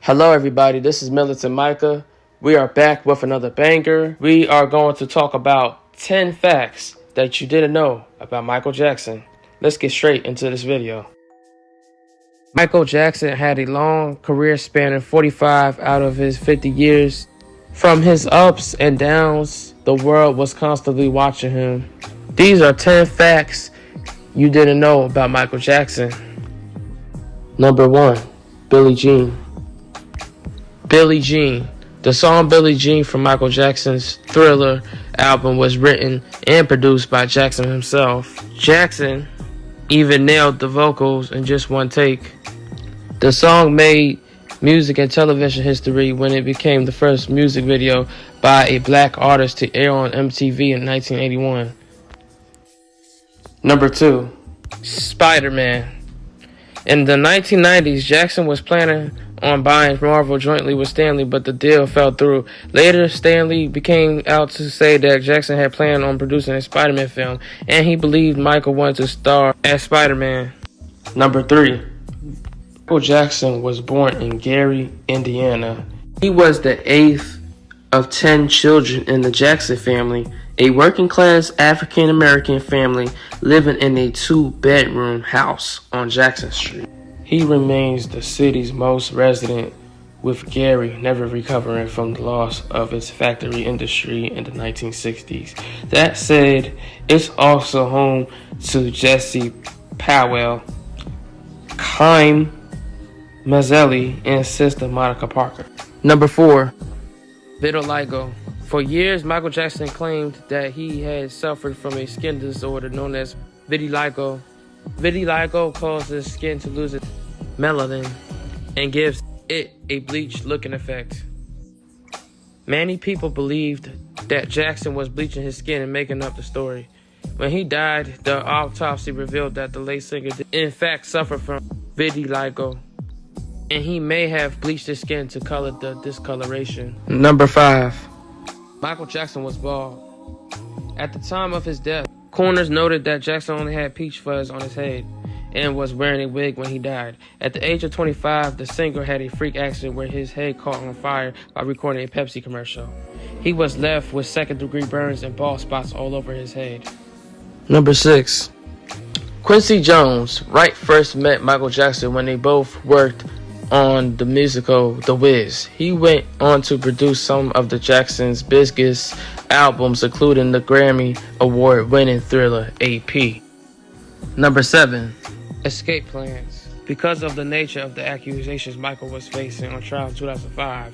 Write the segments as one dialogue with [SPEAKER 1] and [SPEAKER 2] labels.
[SPEAKER 1] Hello everybody, this is Militant Micah. We are back with another banger. We are going to talk about 10 facts that you didn't know about Michael Jackson. Let's get straight into this video. Michael Jackson had a long career spanning 45 out of his 50 years. From his ups and downs, the world was constantly watching him. These are 10 facts you didn't know about Michael Jackson. Number 1, Billie Jean. Billie Jean. The song Billie Jean from Michael Jackson's Thriller album was written and produced by Jackson himself. Jackson even nailed the vocals in just one take. The song made music and television history when it became the first music video by a black artist to air on MTV in 1981. Number 2, Spider-Man. In the 1990s, Jackson was planning on buying Marvel jointly with Stanley, but the deal fell through. Later, Stanley came out to say that Jackson had planned on producing a Spider-Man film, and he believed Michael wanted to star as Spider-Man. Number 3, Michael Jackson was born in Gary, Indiana. He was the 8th of 10 children in the Jackson family, a working-class African-American family living in a 2-bedroom house on Jackson Street. He remains the city's most resident, with Gary never recovering from the loss of its factory industry in the 1960s. That said, it's also home to Jesse Powell, Chaim Mazzelli, and sister Monica Parker. Number 4, vitiligo. For years, Michael Jackson claimed that he had suffered from a skin disorder known as vitiligo. Vitiligo causes skin to lose its melanin and gives it a bleached looking effect. Many people believed that Jackson was bleaching his skin and making up the story. When he died, the autopsy revealed that the late singer did in fact suffer from vitiligo, and he may have bleached his skin to color the discoloration. Number 5, Michael Jackson was bald. At the time of his death, coroners noted that Jackson only had peach fuzz on his head and was wearing a wig when he died. At the age of 25, the singer had a freak accident where his head caught on fire while recording a Pepsi commercial. He was left with second-degree burns and bald spots all over his head. Number 6, Quincy Jones. Wright first met Michael Jackson when they both worked on the musical The Wiz. He went on to produce some of the Jackson's biggest albums, including the Grammy Award-winning Thriller AP. Number 7, escape plans. Because of the nature of the accusations Michael was facing on trial in 2005,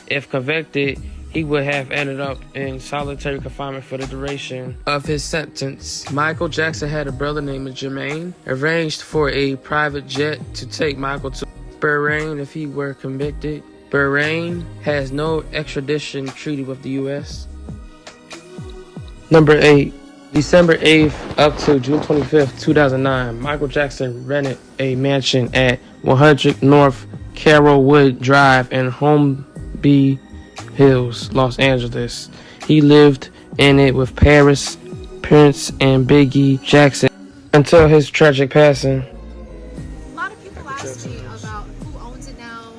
[SPEAKER 1] if convicted, he would have ended up in solitary confinement for the duration of his sentence. Michael Jackson had a brother named Jermaine, arranged for a private jet to take Michael to Bahrain if he were convicted. Bahrain has no extradition treaty with the U.S. Number 8, December 8th up to June 25th, 2009, Michael Jackson rented a mansion at 100 North Carrollwood Drive in Holmby Hills, Los Angeles. He lived in it with Paris, Prince, and Biggie Jackson until his tragic passing.
[SPEAKER 2] A lot of people ask me about who owns it now.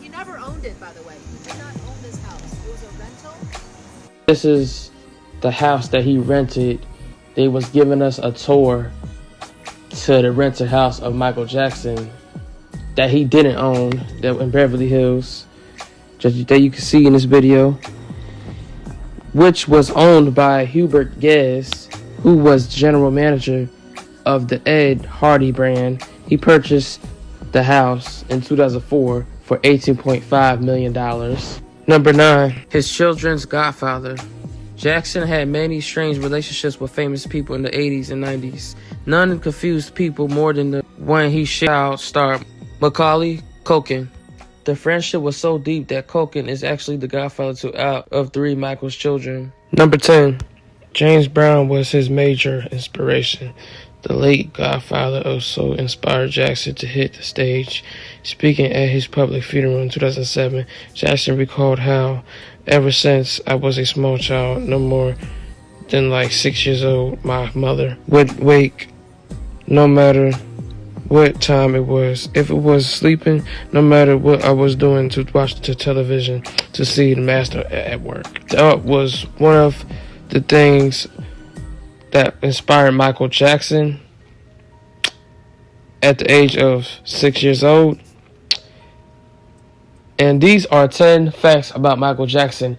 [SPEAKER 2] He never owned it, by the way. He did not own this house. It was a rental.
[SPEAKER 1] This is the house that he rented. They was giving us a tour to the rented house of Michael Jackson that he didn't own, that in Beverly Hills, just that you can see in this video, which was owned by Hubert Guez, who was general manager of the Ed Hardy brand. He purchased the house in 2004 for $18.5 million. Number 9, his children's godfather. Jackson had many strange relationships with famous people in the 80s and 90s. None confused people more than the one he shared star Macaulay Culkin. The friendship was so deep that Culkin is actually the godfather to out of 3 Michael's children. Number 10, James Brown was his major inspiration. The late godfather also inspired Jackson to hit the stage. Speaking at his public funeral in 2007, Jackson recalled how, ever since I was a small child, no more than like 6 years old, my mother would wake no matter what time it was. If it was sleeping, no matter what I was doing to watch the television to see the master at work. That was one of the things that inspired Michael Jackson at the age of 6 years old. And these are 10 facts about Michael Jackson